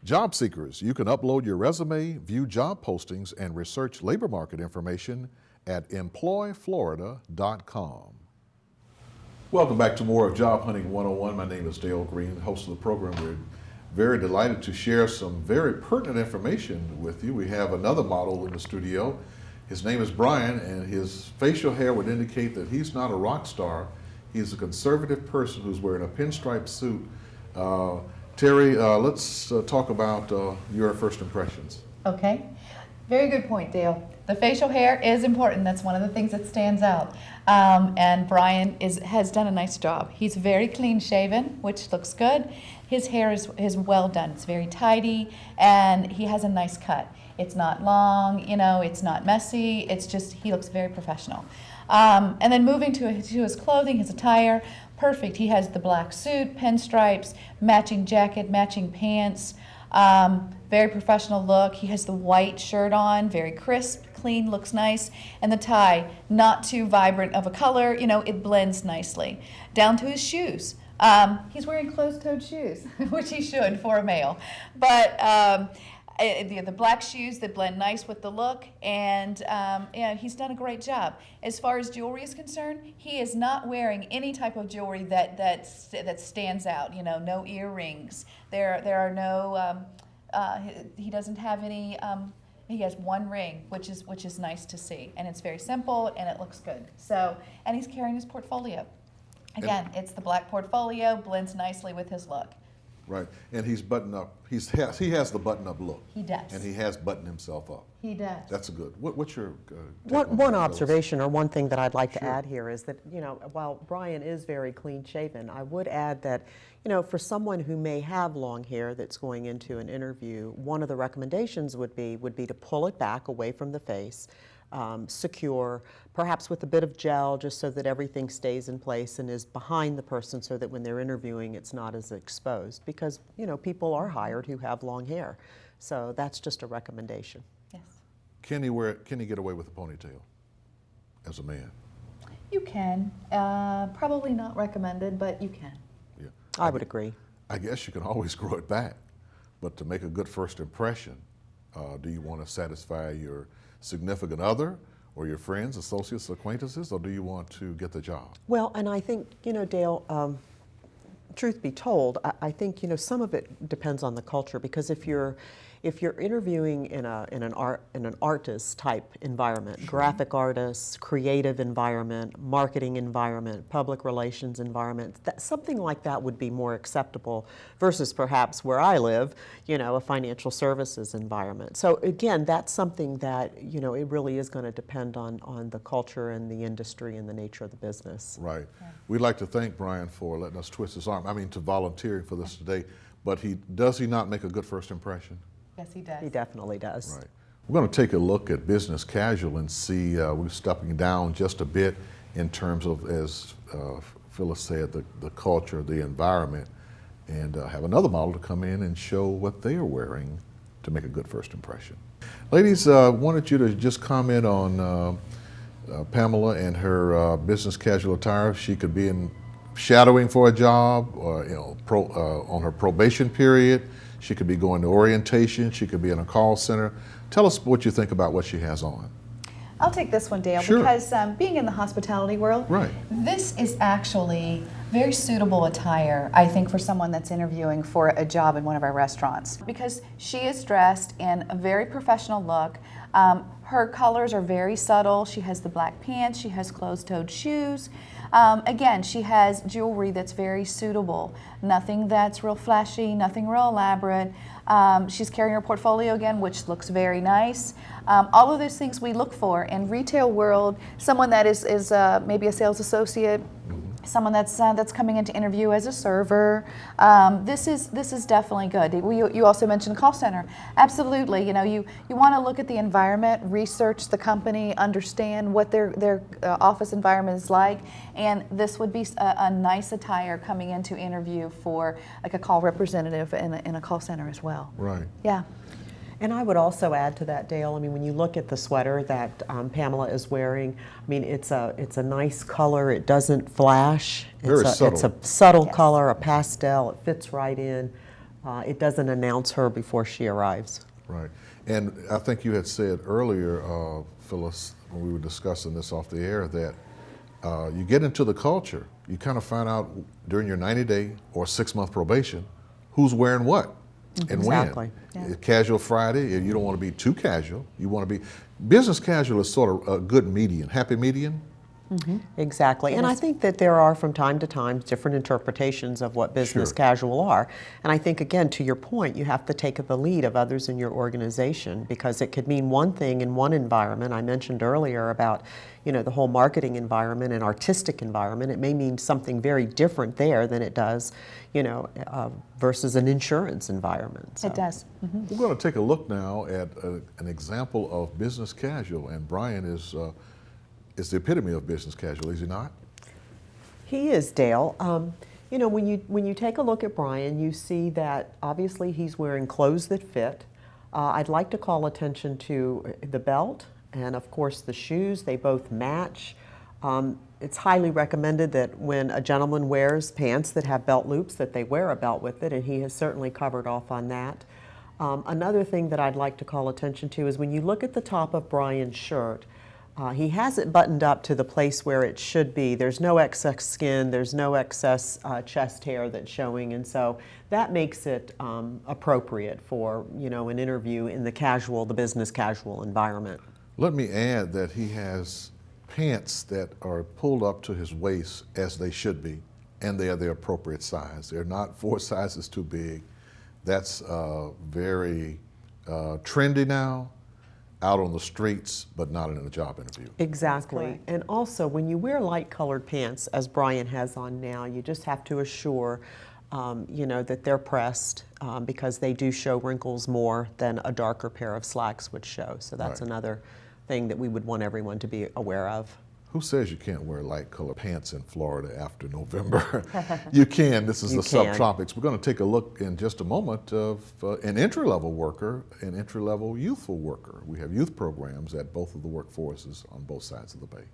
Job seekers, you can upload your resume, view job postings, and research labor market information at employflorida.com. Welcome back to more of Job Hunting 101. My name is Dale Green, host of the program. We're very delighted to share some very pertinent information with you. We have another model in the studio. His name is Brian, and his facial hair would indicate that he's not a rock star. He's a conservative person who's wearing a pinstripe suit. Terry, let's talk about your first impressions. Okay, very good point, Dale. The facial hair is important. That's one of the things that stands out. And Brian has done a nice job. He's very clean shaven, which looks good. His hair is well done. It's very tidy, and he has a nice cut. It's not long, it's not messy. It's just, he looks very professional. And then moving to his clothing, his attire, perfect. He has the black suit, pinstripes, matching jacket, matching pants, very professional look. He has the white shirt on, very crisp, clean, looks nice. And the tie, not too vibrant of a color, it blends nicely. Down to his shoes. He's wearing closed-toed shoes, which he should for a male. But the black shoes that blend nice with the look, and he's done a great job. As far as jewelry is concerned, he is not wearing any type of jewelry that stands out. No earrings. There are no. He doesn't have any. He has one ring, which is nice to see, and it's very simple and it looks good. So, and he's carrying his portfolio. Again, it's the black portfolio, blends nicely with his look. Right, and he's buttoned up. He has the button-up look. He does. And he has buttoned himself up. He does. That's a good. What's your one observation or one thing that I'd like to add here is that while Brian is very clean-shaven, I would add that for someone who may have long hair that's going into an interview, one of the recommendations would be to pull it back away from the face. Secure, perhaps with a bit of gel, just so that everything stays in place and is behind the person, so that when they're interviewing it's not as exposed, because people are hired who have long hair. So that's just a recommendation. Yes. Can he get away with a ponytail as a man? You can. Probably not recommended, but you can. Yeah. I would agree. I guess you can always grow it back, but to make a good first impression, do you want to satisfy your significant other or your friends, associates, acquaintances, or do you want to get the job? Well, and I think, Dale, truth be told, I think, some of it depends on the culture, because if you're interviewing in an artist type environment, Sure. graphic artists, creative environment, marketing environment, public relations environment, something like that would be more acceptable versus perhaps where I live, a financial services environment. So again, that's something that, it really is going to depend on the culture and the industry and the nature of the business. Right. Yeah. We'd like to thank Brian for letting us twist his arm, to volunteering for this today, but does he not make a good first impression? Yes, he does. He definitely does. Right. We're going to take a look at business casual and see, we're stepping down just a bit in terms of, as Phyllis said, the culture, the environment, and have another model to come in and show what they are wearing to make a good first impression. Ladies, I wanted you to just comment on Pamela and her business casual attire. She could be shadowing for a job, or on her probation period. She could be going to orientation. She could be in a call center. Tell us what you think about what she has on. I'll take this one, Dale, Sure. because being in the hospitality world, Right. This is actually very suitable attire, I think, for someone that's interviewing for a job in one of our restaurants, because she is dressed in a very professional look. Her colors are very subtle. She has the black pants. She has closed-toed shoes. Again, she has jewelry that's very suitable. Nothing that's real flashy, nothing real elaborate. She's carrying her portfolio again, which looks very nice. All of those things we look for in retail world. Someone that is maybe a sales associate, someone that's coming in to interview as a server. This is definitely good. You also mentioned call center. Absolutely. You want to look at the environment, research the company, understand what their office environment is like, and this would be a nice attire coming in to interview for like a call representative in a call center as well. Right. Yeah. And I would also add to that, Dale, when you look at the sweater that Pamela is wearing, it's a nice color. It doesn't flash. Very subtle. It's a subtle Yes. color, a pastel. It fits right in. It doesn't announce her before she arrives. Right. And I think you had said earlier, Phyllis, when we were discussing this off the air, that you get into the culture, you kind of find out during your 90-day or 6-month probation who's wearing what and Exactly. when. Yeah. Casual Friday, you don't want to be too casual. You want to be, business casual is sort of a good median, happy median. Exactly. And I think that there are from time to time different interpretations of what business Sure. casual are. And I think, again, to your point, you have to take the lead of others in your organization because it could mean one thing in one environment. I mentioned earlier about, the whole marketing environment and artistic environment. It may mean something very different there than it does, versus an insurance environment. So. It does. We're going to take a look now at an example of business casual, and Brian is the epitome of business casual, is he not? He is, Dale. When you take a look at Brian, you see that obviously he's wearing clothes that fit. I'd like to call attention to the belt and, of course, the shoes. They both match. It's highly recommended that when a gentleman wears pants that have belt loops, that they wear a belt with it, and he has certainly covered off on that. Another thing that I'd like to call attention to is when you look at the top of Brian's shirt, he has it buttoned up to the place where it should be. There's no excess skin, there's no excess chest hair that's showing, and so that makes it appropriate for an interview in the business casual environment. Let me add that he has pants that are pulled up to his waist as they should be, and they are the appropriate size. They're not 4 sizes too big. That's very trendy now, out on the streets, but not in a job interview. Exactly. correct. And also, when you wear light colored pants, as Brian has on now, you just have to assure that they're pressed because they do show wrinkles more than a darker pair of slacks would show. So that's Right. another thing that we would want everyone to be aware of. Who says you can't wear light colored pants in Florida after November? You can. This is You the can. subtropics. We're going to take a look in just a moment of an entry-level worker, an entry-level youthful worker. We have youth programs at both of the workforces on both sides of the bay.